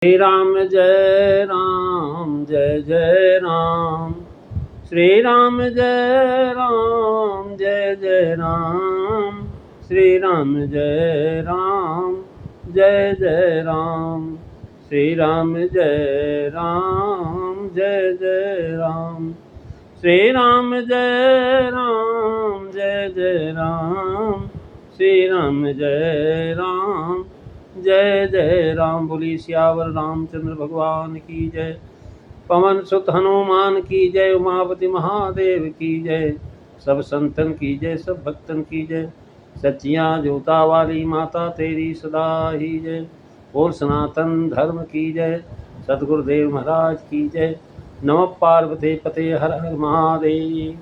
श्री राम जय राम जय जय राम। श्री राम जय राम जय जय राम। श्री राम जय राम जय जय राम। श्री राम जय राम जय जय राम। श्री राम जय राम जय जय राम। श्री राम जय राम जय जय राम। बोली सियावर रामचंद्र भगवान की जय। पवन सुत हनुमान की जय। उमापति महादेव की जय। सब संतन की जय, सब भक्तन की जय। सच्चियाँ जोता वाली माता तेरी सदा ही जय। बोल सनातन धर्म की जय। सतगुरुदेव महाराज की जय। नमः पार्वती पते हर हर महादेव।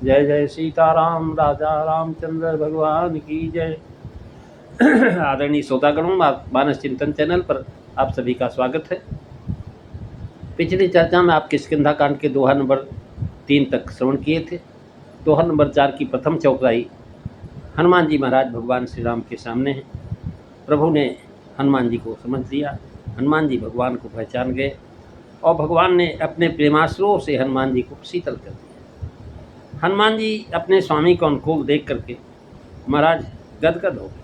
जय जय सीताराम राजा रामचंद्र भगवान की जय। आदरणीय श्रोतागणों, मानस चिंतन चैनल पर आप सभी का स्वागत है। पिछली चर्चा में आप किष्किंधा कांड के दोहा नंबर 3 तक श्रवण किए थे। दोहा नंबर 4 की प्रथम चौपाई हनुमान जी महाराज भगवान श्री राम के सामने हैं। प्रभु ने हनुमान जी को समझ लिया, हनुमान जी भगवान को पहचान गए और भगवान ने अपने प्रेमाश्रुओं से हनुमान जी को शीतल कर दिया। हनुमान जी अपने स्वामी को अनुकूल देख करके महाराज गदगद हो गए,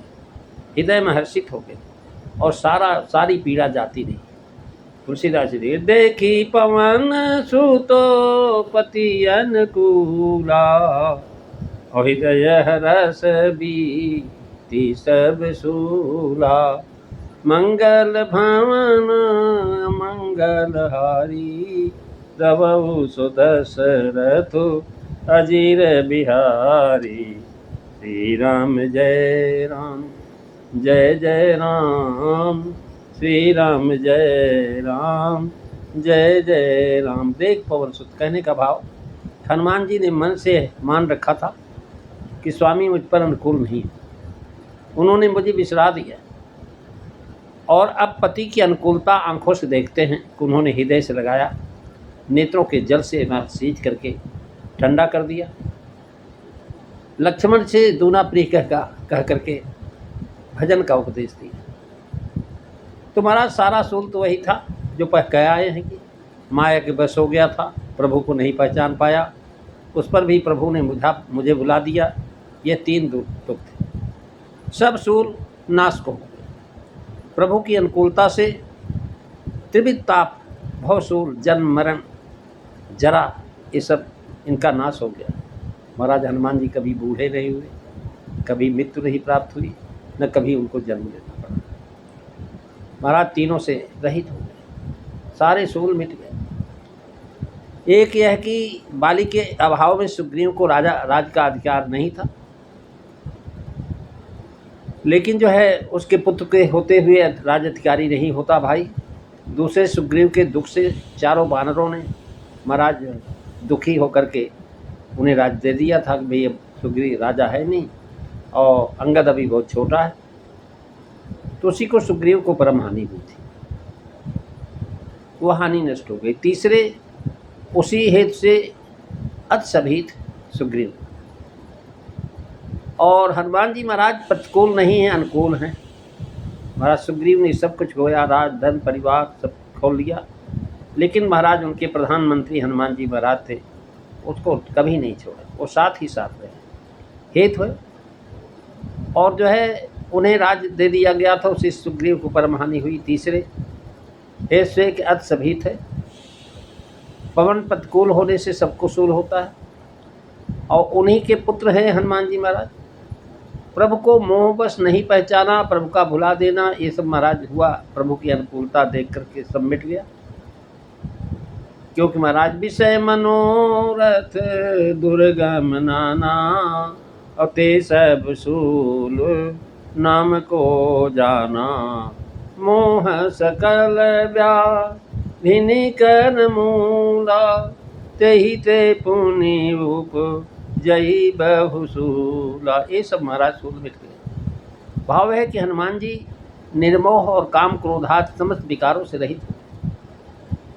हृदय में हर्षित हो गए और सारी पीड़ा जाती रही। तुलसीदास जी, देखी पवन सुतो पति अनुकूला, हृदय हरस बीति सब सूला। मंगल भवन मंगल हारी, रवौ सुदशरथ अजीर बिहारी। श्री राम जय राम जय जय राम। श्री राम जय राम जय जय राम। देख पवन सुत, कहने का भाव, हनुमान जी ने मन से मान रखा था कि स्वामी मुझ पर अनुकूल नहीं, उन्होंने मुझे बिसरा दिया और अब पति की अनुकूलता आंखों से देखते हैं कि उन्होंने हृदय से लगाया, नेत्रों के जल से सींच करके ठंडा कर दिया। लक्ष्मण से दूना प्रिय कह करके भजन का उपदेश दिया। तो महाराज सारा सूल तो वही था जो कह आए हैं कि माया के बस हो गया था, प्रभु को नहीं पहचान पाया, उस पर भी प्रभु ने मुझे भुला दिया। ये 3 दुख थे, सब सूल नाश को हो गए। प्रभु की अनुकूलता से त्रिविध ताप, भवसूल, जन्म मरण, जरा, ये सब इनका नाश हो गया। महाराज हनुमान जी कभी बूढ़े नहीं हुए, कभी मृत्यु नहीं प्राप्त हुई, न कभी उनको जन्म लेना पड़ा। महाराज तीनों से रहित हो गए, सारे सूल मिट गए। एक यह कि बाली के अभाव में सुग्रीव को राज का अधिकार नहीं था, लेकिन जो है उसके पुत्र के होते हुए राज अधिकारी नहीं होता भाई। दूसरे सुग्रीव के दुख से चारों वानरों ने महाराज दुखी होकर के उन्हें राज दे दिया था कि भाई अब सुग्रीव राजा है नहीं और अंगद अभी बहुत छोटा है। तो उसी को सुग्रीव को परम हानि हुई थी, वो हानि नष्ट हो गई। तीसरे उसी हेतु से अतसभित सुग्रीव। और हनुमान जी महाराज प्रतिकूल नहीं हैं, अनुकूल हैं। महाराज सुग्रीव ने सब कुछ खोया, राज धन परिवार सब खो लिया, लेकिन महाराज उनके प्रधानमंत्री हनुमान जी महाराज थे, उसको कभी नहीं छोड़ा, वो साथ ही साथ रहे, हेतु है। और जो है उन्हें राज दे दिया गया था, उसी सुग्रीव को परम हानि हुई। तीसरे ऐसे के अतसभित है, पवन प्रतिकूल होने से सबको सूल होता है, और उन्हीं के पुत्र हैं हनुमान जी महाराज। प्रभु को मोहवश नहीं पहचाना, प्रभु का भुला देना, ये सब महाराज हुआ। प्रभु की अनुकूलता देख करके सब मिट गया, क्योंकि महाराज विषय मनोरथ दुर्गम नाना, और ते सब सूल नाम को जाना। मोह सकल व्याधिनि कर मूला, तेहि ते पुनि रूप जही बहुसूला। ये सब महाराज सूल मिट गए। भाव है कि हनुमान जी निर्मोह और काम क्रोधात समस्त विकारों से रहित।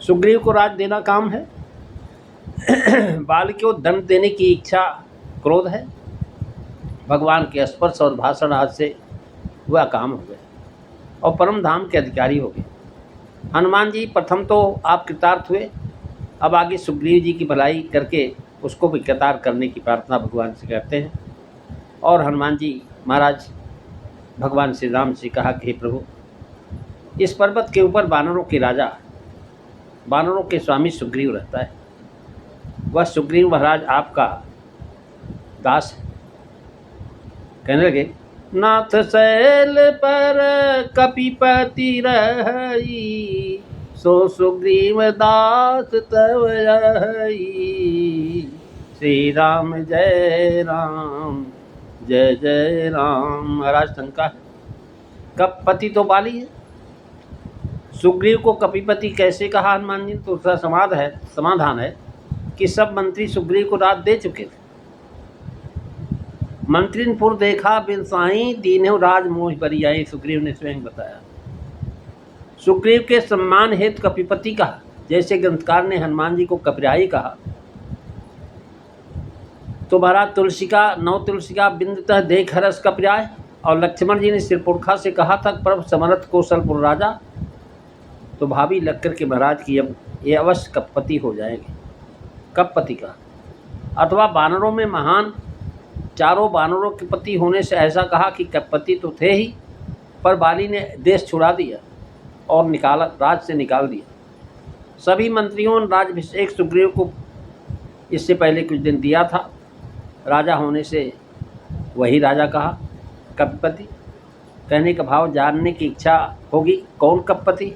सुग्रीव को राज देना काम है, बाल को दंड देने की इच्छा क्रोध है, भगवान के स्पर्श और भाषण आज से हुआ काम हो गया और परम धाम के अधिकारी हो गए। हनुमान जी प्रथम तो आप कृतार्थ हुए, अब आगे सुग्रीव जी की भलाई करके उसको भी कृतार्थ करने की प्रार्थना भगवान से करते हैं। और हनुमान जी महाराज भगवान श्री राम से कहा कि हे प्रभु, इस पर्वत के ऊपर वानरों के राजा, वानरों के स्वामी सुग्रीव रहता है। वह सुग्रीव महाराज आपका दास है। कहने लगे, नाथ शैल पर कपिपति रही, सो सुग्रीव दास तव रही। श्री राम जय राम जय जय राम। महाराज शंका है, कपपति तो बाली है, सुग्रीव को कपिपति कैसे कहा हनुमान जी? तो उसका समाधान है कि सब मंत्री सुग्रीव को रात दे चुके थे। मंत्रिनपुर देखा बिनसाई, दीन्हु राज मोह बरियाई, सुग्रीव ने स्वयं बताया। सुग्रीव के सम्मान हेतु कपिपति कहा, जैसे ग्रंथकार ने हनुमान जी को कपिराई कहा, तो महाराज तुलसिका नौ तुलसिका बिंदतः देख हरस कपिराय। और लक्ष्मण जी ने सिरपुरखा से कहा था, प्रभ समरथ कौशलपुर राजा, तो भाभी लग कर के महाराज की अब ये अवश्य कपपति हो जाएंगे। कपपति का अथवा बानरों में महान, चारों बानरों के पति होने से ऐसा कहा कि कपपति तो थे ही, पर बाली ने देश छुड़ा दिया और राज से निकाल दिया। सभी मंत्रियों ने राजाभिषेक सुग्रीव को इससे पहले कुछ दिन दिया था। राजा होने से वही राजा कहा कपपति। कहने का भाव जानने की इच्छा होगी कौन कपपति।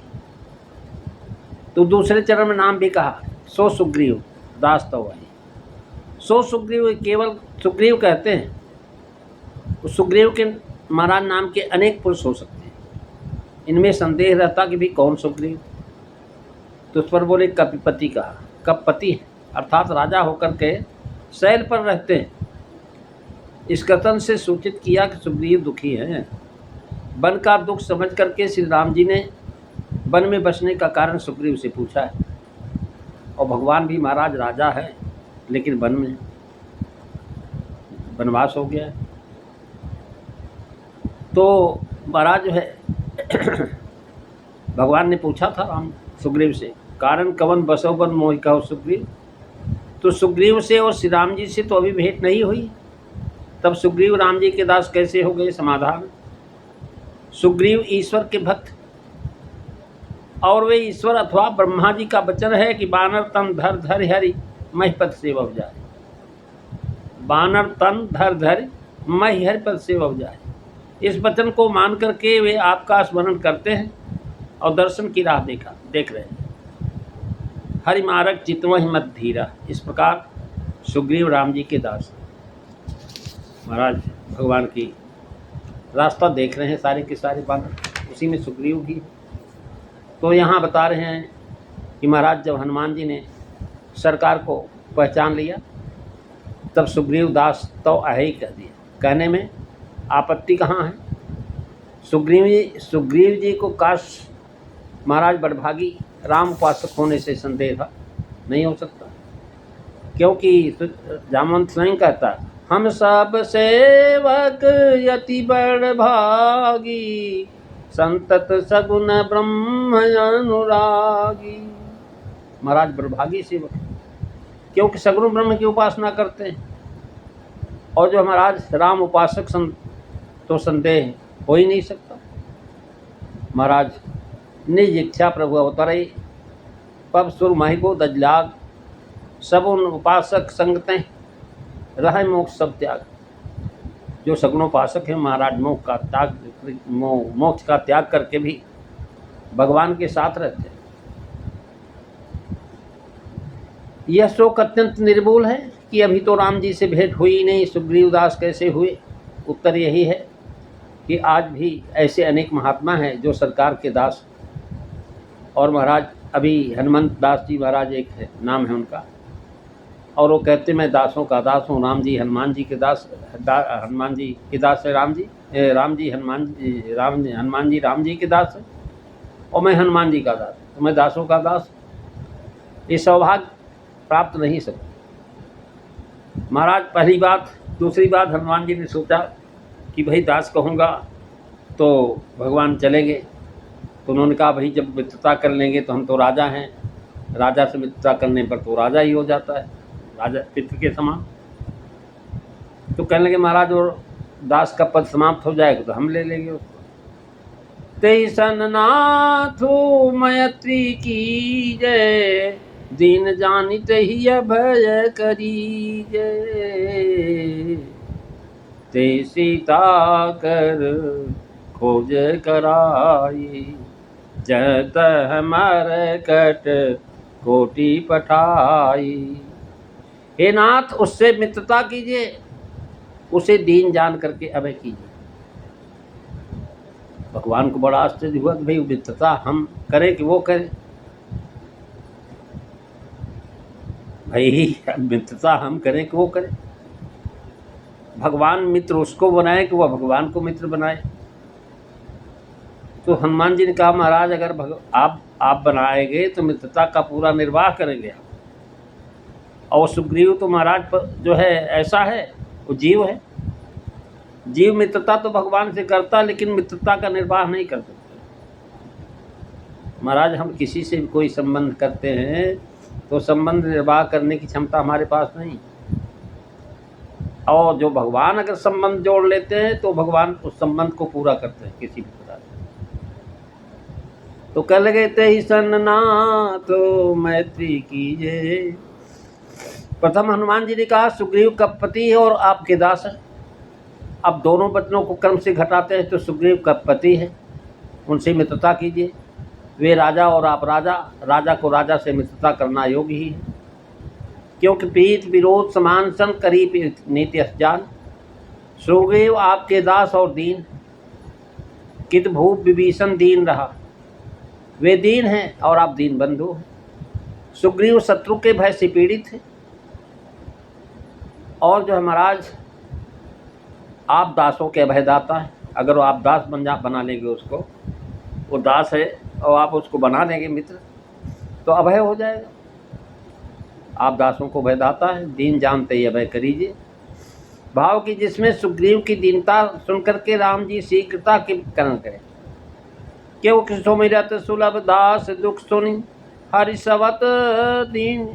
तो दूसरे चरण में नाम भी कहा, सो सुग्रीव दास तो वही। सो सुग्रीव केवल सुग्रीव कहते हैं। सुग्रीव के महाराज नाम के अनेक पुरुष हो सकते हैं, इनमें संदेह रहता कि भी कौन सुग्रीव। तो उस पर बोले कपिपति कहा। कपपति अर्थात राजा होकर के शैल पर रहते हैं। इस कथन से सूचित किया कि सुग्रीव दुखी हैं। वन का दुख समझ करके श्री राम जी ने वन में बसने का कारण सुग्रीव से पूछा है। और भगवान भी महाराज राजा है, लेकिन वन में वनवास हो गया है। तो महाराज जो है भगवान ने पूछा था राम सुग्रीव से, कारण कवन बसो वन मोहि कहो सुग्रीव। तो सुग्रीव से और श्री राम जी से तो अभी भेंट नहीं हुई, तब सुग्रीव राम जी के दास कैसे हो गए? समाधान, सुग्रीव ईश्वर के भक्त, और वे ईश्वर अथवा ब्रह्मा जी का वचन है कि बानर तन धर धर हरि महिपद सेवक जाए। बानर तन धर धर महि हरिपद सेवक जाए। इस वचन को मान करके वे आपका स्मरण करते हैं और दर्शन की राह देख रहे हैं। हरि मारक चितवहि मत धीरा। इस प्रकार सुग्रीव राम जी के दास महाराज भगवान की रास्ता देख रहे हैं सारे के सारे बानर, उसी में सुग्रीव भी। तो यहाँ बता रहे हैं कि महाराज जब हनुमान जी ने सरकार को पहचान लिया, तब सुग्रीव दास तो आहे ही कह दिया। कहने में आपत्ति कहाँ है? सुग्रीव जी को काश महाराज बड़भागी राम उपासक होने से संदेह था, नहीं हो सकता, क्योंकि जामवंत स्वयं कहता है, हम सब सेवक यति बड़भागी, संतत सगुन ब्रह्म अनुरागी। महाराज बड़भागी सेवक, क्योंकि सगुन ब्रह्म की उपासना करते हैं। और जो महाराज राम उपासक तो संदेह हो ही नहीं सकता। महाराज निज इच्छा प्रभु अवतरे, पब सुर माहि को दजलाग, सब उन उपासक संगतें रह मोक्ष सब त्याग। जो सगुणोपासक है महाराज मोक्ष का त्याग करके भी भगवान के साथ रहते हैं। यह शोक अत्यंत निर्मूल है कि अभी तो राम जी से भेंट हुई नहीं, सुग्रीव दास कैसे हुए? उत्तर यही है कि आज भी ऐसे अनेक महात्मा हैं जो सरकार के दास। और महाराज अभी हनुमंत दास जी महाराज एक है, नाम है उनका, और वो कहते मैं दासों का दास हूँ। राम जी हनुमान जी के दास, हनुमान जी के दास है राम जी, हनुमान जी राम जी के दास है, और मैं हनुमान जी का दास, तो मैं दासों का दास। ये सौभाग्य प्राप्त नहीं सकता महाराज। पहली बात। दूसरी बात, हनुमान जी ने सोचा कि भाई दास कहूँगा तो भगवान चलेंगे, तो उन्होंने कहा भाई जब मित्रता कर लेंगे तो हम तो राजा हैं, राजा से मित्रता करने पर तो राजा ही हो जाता है, राजा पित्र के समान। तो कहने लगे महाराज और दास का पद समाप्त हो जाएगा तो हम ले लेंगे उसको। तेई सन नाथो मैत्री की जय, दीन जानित ही अभय करी जय। ते सीता कर खोज कराई, जत हमार कट कोटि पठाई। हे नाथ उससे मित्रता कीजिए, उसे दीन जान करके अभय कीजिए। भगवान को बड़ा आश्चर्य हुआ कि भाई मित्रता हम करें कि वो करें। भाई मित्रता हम करें कि वो करें। भगवान मित्र उसको बनाए कि वह भगवान को मित्र बनाए। तो हनुमान जी ने कहा महाराज अगर आप बनाएंगे तो मित्रता का पूरा निर्वाह करेंगे आप। और सुग्रीव तो महाराज जो है ऐसा है, वो जीव है। जीव मित्रता तो भगवान से करता लेकिन मित्रता का निर्वाह नहीं कर सकता। महाराज हम किसी से कोई संबंध करते हैं तो संबंध निर्वाह करने की क्षमता हमारे पास नहीं। और जो भगवान अगर संबंध जोड़ लेते हैं तो भगवान उस संबंध को पूरा करते हैं किसी भी प्रकार से। तो कह लगे ते ही सन नाथ मैत्री कीजिए। प्रथम हनुमान जी ने कहा सुग्रीव का पति है और आपके दास है। अब दोनों वचनों को क्रम से घटाते हैं तो सुग्रीव का पति है, उनसे मित्रता कीजिए। वे राजा और आप राजा, राजा को राजा से मित्रता करना योग्य ही है, क्योंकि पीत विरोध समान सन करीब नीति जान। सुग्रीव आपके दास और दीन, कित भूप विभीषण दीन रहा। वे दीन हैं और आप दीन बंधु हैं। सुग्रीव शत्रु के भय से पीड़ित है और जो है महाराज आप दासों के अभयदाता हैं। अगर वो आप दास बना लेंगे उसको, वो दास है और आप उसको बना देंगे मित्र तो अभय हो जाएगा। आप दासों को अभयदाता है, दीन जानते ही अभय करीजिए। भाव की जिसमें सुग्रीव की दीनता सुनकर के राम जी शीघ्रता के करण करें। क्योंकि सुमिरत सुलभ दास दुख सुनी, हरि सवत दीन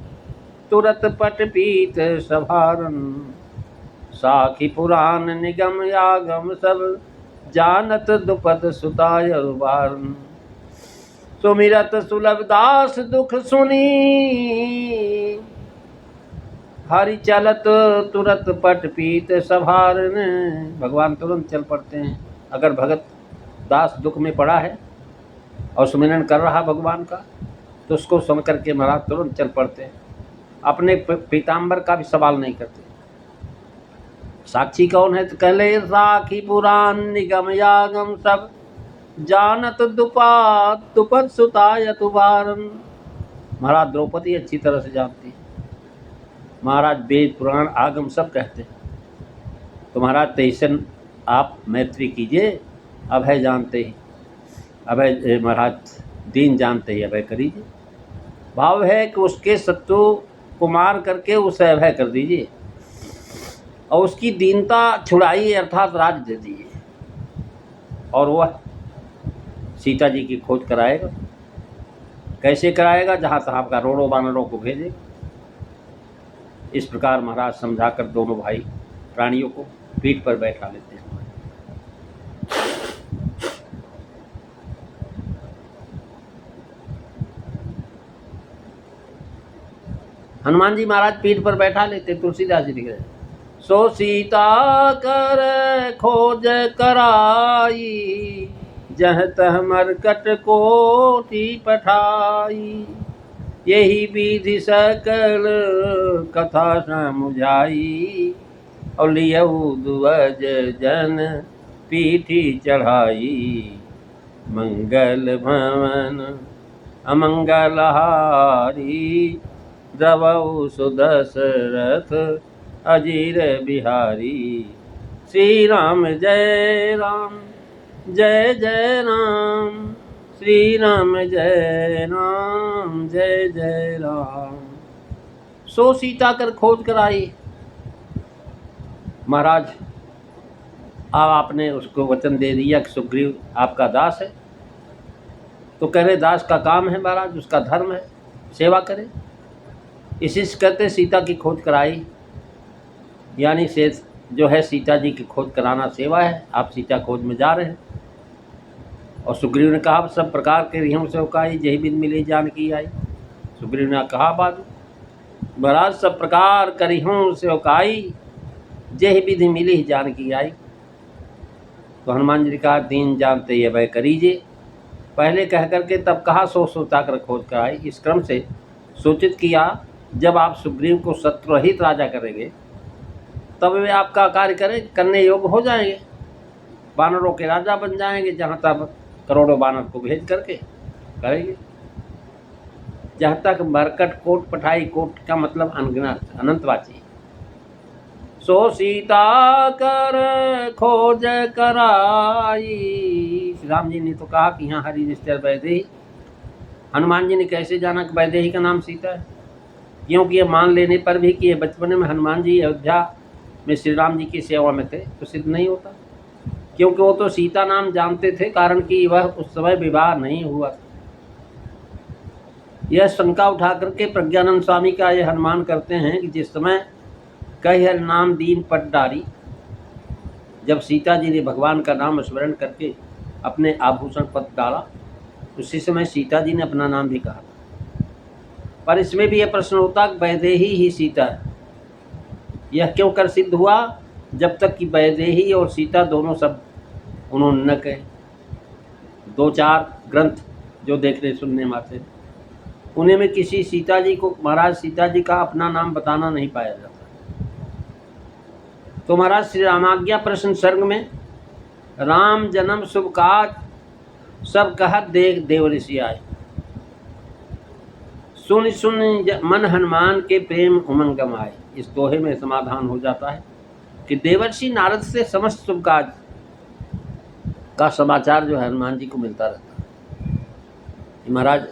तुरत पट पीत सभारन। साखी पुराण निगम यागम सब, जानत दुपद सुताय वारन। सुमिरत सुलभ दास दुख सुनी, हरि चलत तुरत पट पीत सभारन। भगवान तुरंत चल पड़ते हैं। अगर भगत दास दुख में पड़ा है और सुमिरन कर रहा भगवान का तो उसको सुन करके महाराज तुरंत चल पड़ते हैं। अपने पीताम्बर का भी सवाल नहीं करते। साक्षी कौन है तो कह ले साखी पुराण निगम यागम सब, जानत दुपद सुताय तुवारन। महाराज द्रौपदी अच्छी तरह से जानती है। महाराज वेद पुराण आगम सब कहते हैं। तो महाराज तैसन आप मैत्री कीजिए, अभय जानते ही अभय, महाराज दीन जानते ही अभय करीजिए। भाव है कि उसके शत्रु को मार करके उसे अभय कर दीजिए और उसकी दीनता छुड़ाइए, अर्थात राज दे दीजिए और वह सीता जी की खोज कराएगा। कैसे कराएगा? जहाँ तहाँ करोड़ों वानरों को भेजेगा। इस प्रकार महाराज समझाकर दोनों भाई प्राणियों को पीठ पर बैठा लेते हैं। हनुमान जी महाराज पीठ पर बैठा लेते। तुलसीदास जी लिख रहे सो सीता कर खोज कराई, जह तह मरकट कोटि पठाई। यही विधि सकल कथा समुझाई, और लियऊ दुवज जन पीठी चढ़ाई। मंगल भवन अमंगल हारी, द्रवऊ सुदशरथ अजीर बिहारी। श्री राम जय राम जय जय राम, श्री राम जय राम जय जय राम। सो सीता कर खोज कराई। महाराज अब आपने उसको वचन दे दिया कि सुग्रीव आपका दास है तो कह रहे दास का काम है महाराज, उसका धर्म है, सेवा करे। इसी से कहते सीता की खोज कराई, यानी से जो है सीता जी की खोज कराना सेवा है। आप सीता खोज में जा रहे हैं। और सुग्रीव ने कहा सब प्रकार के रिहम से उकाई, यही बिन मिली जानकी आई। सुग्रीव ने कहा बात महाराज सब प्रकार करिहों से उकाई, यही विधि मिली जानकी आई। तो हनुमान जी ने कहा दीन जानते ये भय करीजे, पहले कह करके तब कहा सोच सोचा कर खोज कराई। इस क्रम से सूचित किया जब आप सुग्रीव को शत्रुरहित राजा करेंगे तब वे आपका कार्य करने योग्य हो जाएंगे, वानरों के राजा बन जाएंगे। जहाँ तक करोड़ों वानर को भेज करके करेंगे। जहाँ तक मरकट कोट पठाई, कोट का मतलब अनगिनत अनंतवाची। सो सीता कर खोज कराई। श्री राम जी ने तो कहा कि यहाँ हरि निश्चर वैदेही। हनुमान जी ने कैसे जाना कि वैदेही का नाम सीता है? क्योंकि ये मान लेने पर भी कि ये बचपन में हनुमान जी अयोध्या में श्री राम जी की सेवा में थे तो सिद्ध नहीं होता, क्योंकि वो तो सीता नाम जानते थे, कारण कि वह उस समय विवाह नहीं हुआ। यह शंका उठा करके प्रज्ञानंद स्वामी का यह अनुमान करते हैं कि जिस समय कई हर नाम दीन पट डारी, जब सीता जी ने भगवान का नाम स्मरण करके अपने आभूषण पट डाला उसी समय सीता जी ने अपना नाम भी कहा। पर इसमें भी यह प्रश्न होता कि वैदेही ही सीता है। यह क्यों कर सिद्ध हुआ? जब तक कि वैदेही और सीता दोनों सब उन्होंने न कहे। दो चार ग्रंथ जो देखने सुनने में आते उन्हें में किसी सीता जी को महाराज सीता जी का अपना नाम बताना नहीं पाया जाता। तो महाराज श्री रामाज्ञा प्रश्न सर्ग में राम जन्म शुभ काज सब कहत देख देव ऋषि आए। सुन सुन मन हनुमान के प्रेम उमंग गमाए। इस दोहे में समाधान हो जाता है कि देवर्षि नारद से समस्त शुभ काज का समाचार जो है हनुमान जी को मिलता रहता है। महाराज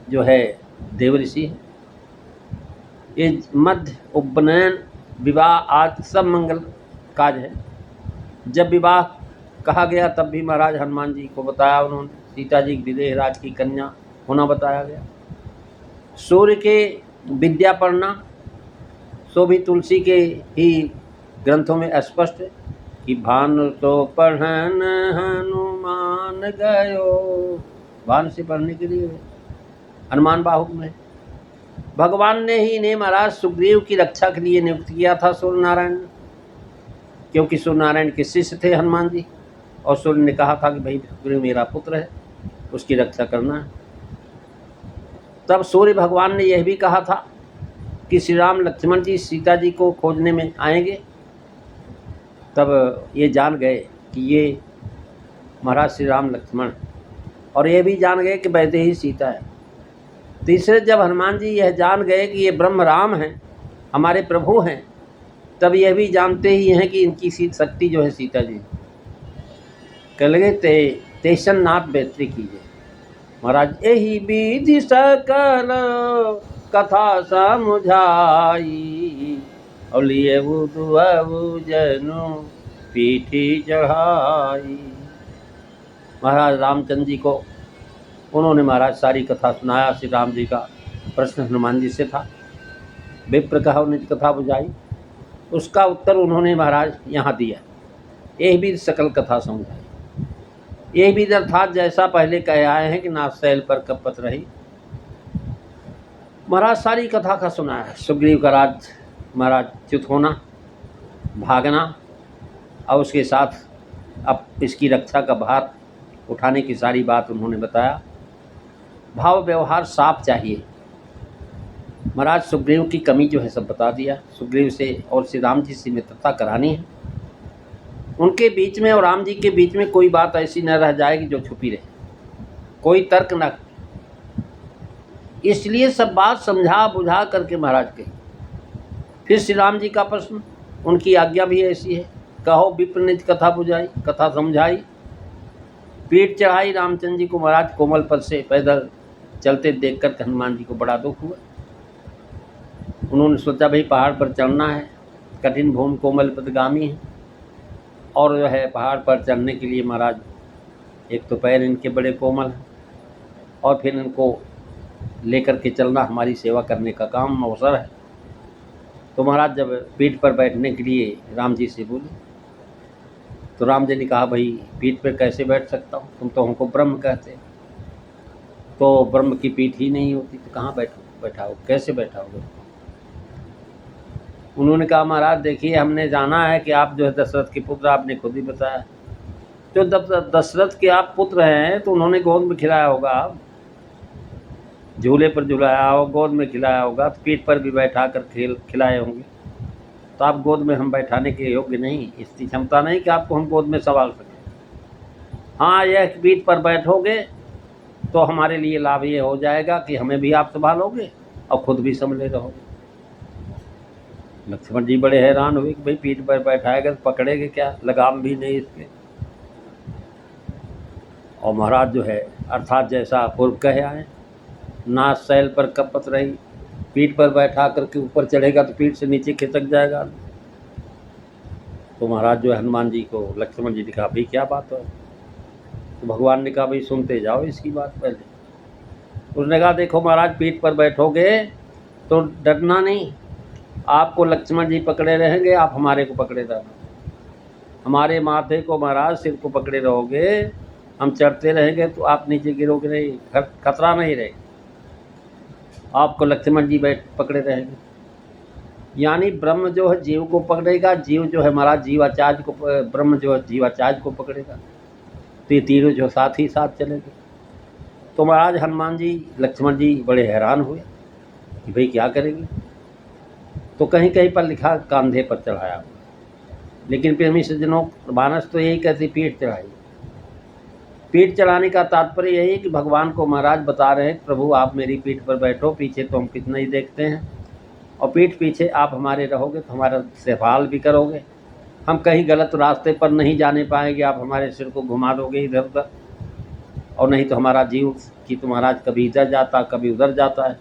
जो है देवर्षि है, ये मध्य उपनयन विवाह आज सब मंगल काज है। जब विवाह कहा गया तब भी महाराज हनुमान जी को बताया उन्होंने, सीता जी विदेह राज की कन्या होना बताया गया। सूर्य के विद्या पढ़ना सो भी तुलसी के ही ग्रंथों में स्पष्ट है कि भानु तो पढ़न हनुमान गयो, भानु से पढ़ने के लिए हनुमान बाहुक में। भगवान ने ही इन्हें महाराज सुग्रीव की रक्षा के लिए नियुक्त किया था सूर्य नारायण, क्योंकि सूर्य नारायण के शिष्य थे हनुमान जी, और सूर्य ने कहा था कि भाई सुग्रीव मेरा पुत्र है, उसकी रक्षा करना है। तब सूर्य भगवान ने यह भी कहा था कि श्री राम लक्ष्मण जी सीता जी को खोजने में आएंगे। तब ये जान गए कि ये महाराज श्री राम लक्ष्मण, और ये भी जान गए कि वैदेही सीता है। तीसरे जब हनुमान जी यह जान गए कि ये ब्रह्म राम हैं, हमारे प्रभु हैं, तब यह भी जानते ही हैं कि इनकी शक्ति जो है सीता जी। कह लगे तेसन नाथ बेहतरी कीजिए। महाराज यही विधि सकल कथा समुझाई, और लिए जनु पीठी चढ़ाई। महाराज रामचंद्र जी को उन्होंने महाराज सारी कथा सुनाया। श्री राम जी का प्रश्न हनुमान जी से था, विप्र कहा निज कथा बुझाई, उसका उत्तर उन्होंने महाराज यहाँ दिया। यह भी सकल कथा समझाई। यह भी अर्थात जैसा पहले कह आए हैं कि नाथ शैल पर कपत रही। महाराज सारी कथा का सुनाया। सुग्रीव का राज महाराज च्युत होना, भागना, और उसके साथ अब इसकी रक्षा का भार उठाने की सारी बात उन्होंने बताया। भाव व्यवहार साफ चाहिए। महाराज सुग्रीव की कमी जो है सब बता दिया। सुग्रीव से और श्री राम जी से मित्रता करानी है, उनके बीच में और राम जी के बीच में कोई बात ऐसी न रह जाएगी जो छुपी रहे, कोई तर्क न। इसलिए सब बात समझा बुझा करके महाराज कही। फिर श्री राम जी का प्रश्न, उनकी आज्ञा भी ऐसी है, कहो विप्र निज कथा बुझाई, कथा समझाई। पीठ चढ़ाई रामचंद्र जी को महाराज कोमल पद से पैदल चलते देखकर हनुमान जी को बड़ा दुख हुआ। उन्होंने सोचा भाई पहाड़ पर चढ़ना है, कठिन भूमि कोमल पदगामी है, और जो है पहाड़ पर चढ़ने के लिए महाराज एक तो पैर इनके बड़े कोमल हैं, और फिर इनको लेकर के चलना हमारी सेवा करने का काम अवसर है। तो महाराज जब पीठ पर बैठने के लिए राम जी से बोले, तो राम जी ने कहा, भाई पीठ पर कैसे बैठ सकता हूँ, तुम तो हमको ब्रह्म कहते हो, तो ब्रह्म की पीठ ही नहीं होती तो कहाँ बैठाओ, कैसे बैठाओगे। उन्होंने कहा, महाराज देखिए, हमने जाना है कि आप जो है दशरथ के पुत्र, आपने खुद ही बताया, तो दशरथ के आप पुत्र हैं तो उन्होंने गोद में खिलाया होगा, झूले पर झुलाया हो, गोद में खिलाया होगा, तो पीठ पर भी बैठा कर खिलाए होंगे, तो आप गोद में हम बैठाने के योग्य नहीं, इसकी क्षमता नहीं कि आपको हम गोद में संभाल सकें। हाँ, यह पीठ पर बैठोगे तो हमारे लिए लाभ ये हो जाएगा कि हमें भी आप संभालोगे और खुद भी संभले रहोगे। लक्ष्मण जी बड़े हैरान हुए कि भाई पीठ पर बैठाएगा तो पकड़ेगे क्या, लगाम भी नहीं इसके। और महाराज जो है अर्थात जैसा पूर्व कहे आए, नाश शैल पर कपत रही, पीठ पर बैठा करके ऊपर चढ़ेगा तो पीठ से नीचे खिसक जाएगा। तो महाराज जो है हनुमान जी को, लक्ष्मण जी ने कहा, भाई क्या बात है। तो भगवान ने कहा, भाई सुनते जाओ इसकी बात पहले। उसने कहा, देखो महाराज, पीठ पर बैठोगे तो डरना नहीं, आपको लक्ष्मण जी पकड़े रहेंगे, आप हमारे को पकड़े रहना, हमारे माथे को महाराज, सिर को पकड़े रहोगे, हम चढ़ते रहेंगे तो आप नीचे गिरोगे नहीं, खतरा नहीं रहेगा, आपको लक्ष्मण जी पकड़े रहेंगे। यानी ब्रह्म जो है जीव को पकड़ेगा, जीव जो है महाराज जीवाचार्य को, ब्रह्म जो है जीवाचार्य को पकड़ेगा, तो ये तीनों जो साथ ही साथ चलेंगे। तो महाराज हनुमान जी, लक्ष्मण जी बड़े हैरान हुए कि भाई क्या करेंगे। तो कहीं कहीं पर लिखा कंधे पर चढ़ाया, लेकिन प्रेमी सज्जनों, मानस तो यही कहती पीठ चढ़ाई। पीठ चढ़ाने का तात्पर्य यही है कि भगवान को महाराज बता रहे हैं, प्रभु आप मेरी पीठ पर बैठो, पीछे तो हम कितना ही देखते हैं, और पीठ पीछे आप हमारे रहोगे तो हमारा सेवाल भी करोगे, हम कहीं गलत रास्ते पर नहीं जाने पाएंगे, आप हमारे सिर को घुमा दोगे इधर उधर, और नहीं तो हमारा जीव कि तो महाराज कभी इधर जाता कभी उधर जाता है।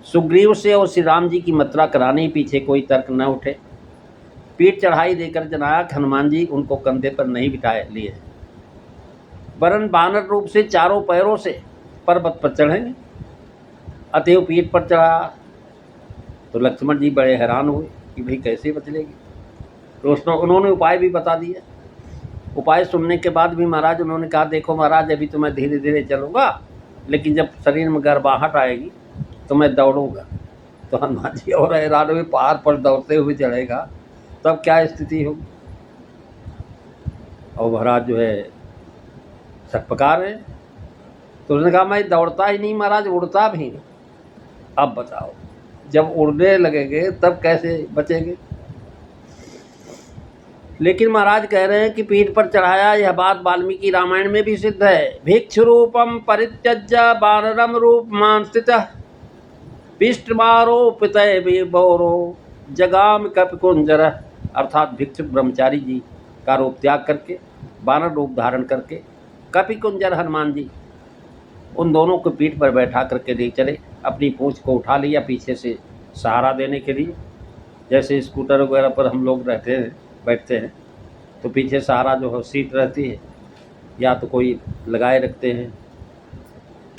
सुग्रीव से और श्री राम जी की मथुरा कराने पीछे कोई तर्क न उठे। पीठ चढ़ाई देकर जनाक हनुमान जी उनको कंधे पर नहीं बिठाए लिए, वरन बानर रूप से चारों पैरों से पर्वत पर चढ़ेंगे। अतएव पीठ पर चढ़ा तो लक्ष्मण जी बड़े हैरान हुए कि भाई कैसे बचलेगी। तो उन्होंने उपाय भी बता दिया। उपाय सुनने के बाद भी महाराज उन्होंने कहा, देखो महाराज, अभी तो मैं धीरे धीरे चलूँगा, लेकिन जब शरीर में गर्भाहट आएगी तो मैं दौड़ूंगा। तो हनुमान जी और हैरान हुए, पहाड़ पर दौड़ते हुए चढ़ेगा तब क्या स्थिति होगी। और महाराज जो है सकपकार है। तो उसने कहा, मैं दौड़ता ही नहीं महाराज, उड़ता भी। अब बताओ, जब उड़ने लगेंगे तब कैसे बचेंगे। लेकिन महाराज कह रहे हैं कि पीठ पर चढ़ाया, यह बात वाल्मीकि रामायण में भी सिद्ध है। भिक्षु रूपम परित्यज्य बानरम रूप मांस्थितः पिष्टमारोपित विभोरो जगाम कपिकुंजर। अर्थात भिक्षु ब्रह्मचारी जी का रूप त्याग करके, बानर रूप धारण करके कपिकुंजर हनुमान जी उन दोनों को पीठ पर बैठा करके ले चले। अपनी पूंछ को उठा लिया पीछे से सहारा देने के लिए, जैसे स्कूटर वगैरह पर हम लोग रहते हैं, बैठते हैं तो पीछे सहारा जो है सीट रहती है, या तो कोई लगाए रखते हैं,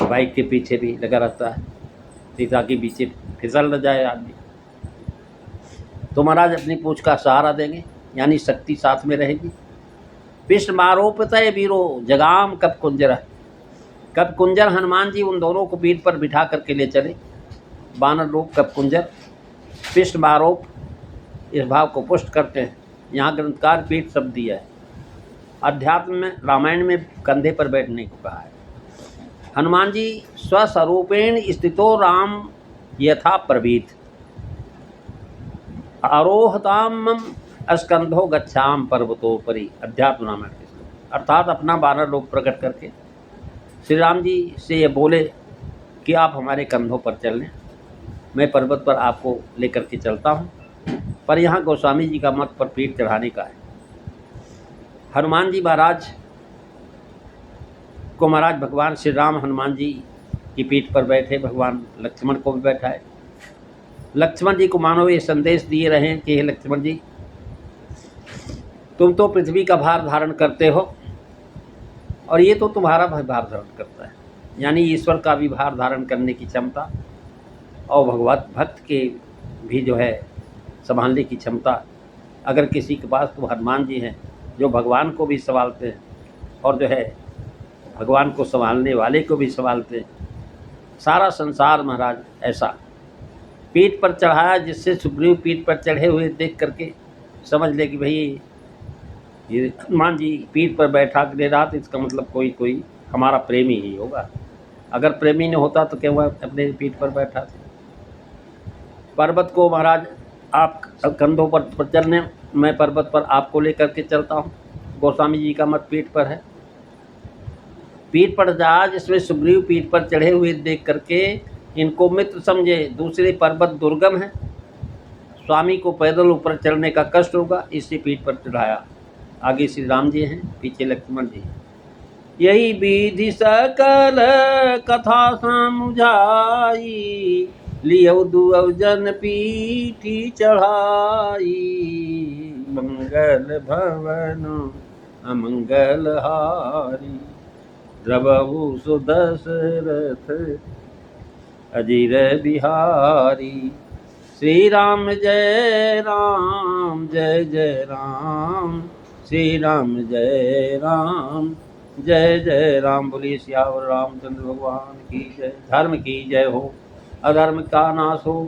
बाइक के पीछे भी लगा रहता है ताकि पीछे फिसल न जाए आदमी। तो महाराज अपनी पूंछ का सहारा देंगे, यानी शक्ति साथ में रहेगी। पिष्टमारोपित वीरो जगाम कपिकुंजर। कपिकुंजर हनुमान जी उन दोनों को पीठ पर बिठा करके ले चले। बानर रूप कपिकुंजर, पिष्टमारोप इस भाव को पुष्ट करते हैं। यहाँ ग्रंथकार पीठ शब्द दिया है। अध्यात्म में रामायण में कंधे पर बैठने को कहा है। हनुमान जी स्वस्वरूपेण स्थितो राम यथा प्रवीत आरोहताम स्कंधो गच्छाम पर्वतोपरि। अध्यात्म रामायण के श्लोक। अर्थात अपना बानर रूप प्रकट करके श्री राम जी से ये बोले कि आप हमारे कंधों पर चल लें, मैं पर्वत पर आपको लेकर के चलता हूँ। पर यहाँ गोस्वामी जी का मत पर पीठ चढ़ाने का है। हनुमान जी महाराज को महाराज भगवान श्री राम हनुमान जी की पीठ पर बैठे, भगवान लक्ष्मण को भी बैठाए। लक्ष्मण जी को मानो ये संदेश दिए रहे कि हे लक्ष्मण जी, तुम तो पृथ्वी का भार धारण करते हो और ये तो तुम्हारा भार धारण करता है, यानी ईश्वर का भी भार धारण करने की क्षमता और भगवत भक्त के भी जो है संभालने की क्षमता। अगर किसी के पास तो हनुमान जी हैं जो भगवान को भी संभालते हैं और जो है भगवान को संभालने वाले को भी संभालते हैं। सारा संसार महाराज ऐसा पीठ पर चढ़ाया, जिससे सुग्रीव पीठ पर चढ़े हुए देख करके समझ ले कि भाई ये हनुमान जी पीठ पर बैठा दे रहा, तो इसका मतलब कोई हमारा प्रेमी ही होगा। अगर प्रेमी नहीं होता तो क्या वह अपने पीठ पर बैठा था। पर्वत को महाराज आप कंधों पर चलने, मैं पर्वत पर आपको लेकर के चलता हूँ। गोस्वामी जी का मत पीठ पर है। पीठ पर जा, जिसमें सुग्रीव पीठ पर चढ़े हुए देख करके इनको मित्र समझे। दूसरे पर्वत दुर्गम है, स्वामी को पैदल ऊपर चढ़ने का कष्ट होगा, इसी पीठ पर चढ़ाया। आगे श्री राम जी हैं, पीछे लक्ष्मण जी। यही विधि सकल कथा समुझाई, लियो दुअ जन पीठी चढ़ाई। मंगल भवन अमंगल हारी, द्रवहु सुदशरथ अजीर बिहारी। श्री राम जय राम जय जय राम, श्री राम जय राम जय जय राम। बोलिए सियावर रामचंद्र भगवान की जय। धर्म की जय हो, अधर्म का नाश हो,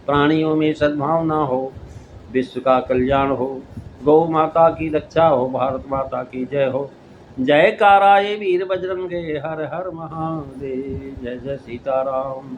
प्राणियों में सद्भावना हो, विश्व का कल्याण हो, गौ माता की रक्षा हो, भारत माता की जय हो। जय काराए वीर बजरंगे, हर हर महादेव। जय जय सीताराम।